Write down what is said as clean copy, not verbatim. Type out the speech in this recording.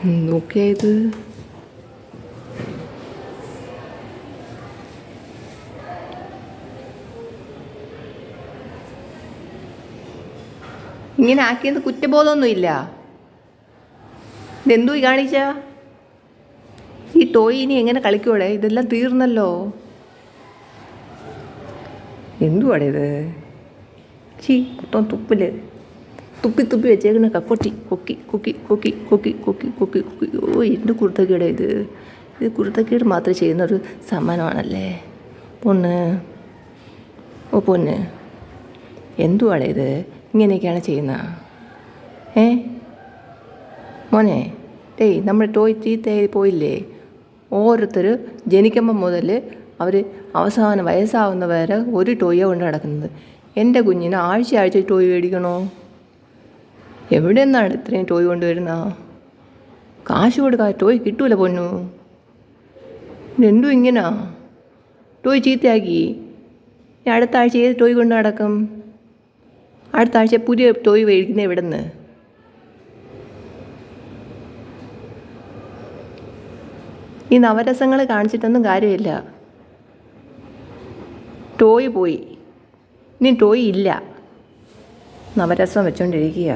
എന്തൊക്കെയാ ഇത്? ഇങ്ങനെ ആക്കിയത് കുറ്റബോധമൊന്നുമില്ല. ഇതെന്തു കാണിച്ച ഈ ടോയ് ഇനി എങ്ങനെ കളിക്കൂടെ? ഇതെല്ലാം തീർന്നല്ലോ. എന്തുവാടെ ഇത്? മൊത്തം തുപ്പില് തുപ്പി തുപ്പി വെച്ചേക്കുന്ന കക്കൊട്ടി കൊക്കി കൊക്കി കൊക്കി കൊക്കി കൊക്കി കൊക്കി കൊക്കി. ഓ, എന്ത് കുരുത്തക്കേടാ ഇത്? ഇത് കുരുത്തക്കേട് മാത്രം ചെയ്യുന്നൊരു സമ്മാനമാണല്ലേ പൊണ്ണ്. ഓ പൊണ്ണ്, എന്തുവാടെ ഇത്? ഇങ്ങനെയൊക്കെയാണ് ചെയ്യുന്നത്? മോനെ, നമ്മുടെ ടോയ് ചീത്തയായി പോയില്ലേ? ഓരോരുത്തർ ജനിക്കുമ്പം മുതൽ അവർ അവസാനം വയസ്സാവുന്ന വരെ ഒരു ടോയാണ് കൊണ്ട് നടക്കുന്നത്. എൻ്റെ കുഞ്ഞിന് ആഴ്ച ടോയ് മേടിക്കണോ? എവിടെ നിന്നാണ് ഇത്രയും ടോയ് കൊണ്ടുവരുന്ന? കാശ് കൊടുക്കാൻ ടോയ് കിട്ടൂല പൊന്നു. ഇതെന്തും ഇങ്ങനാ? ടോയ് ചീത്തയാക്കി. അടുത്ത ആഴ്ച ഏത് ടോയ് കൊണ്ട് നടക്കും? അടുത്ത ആഴ്ച പുതിയ ടോയ് മേടിക്കുന്നത് എവിടെ നിന്ന്? ഈ നവരസങ്ങൾ കാണിച്ചിട്ടൊന്നും കാര്യമില്ല. ടോയ് പോയി, ഇനി ടോയ് ഇല്ല. നവരസം വെച്ചുകൊണ്ടിരിക്കുക.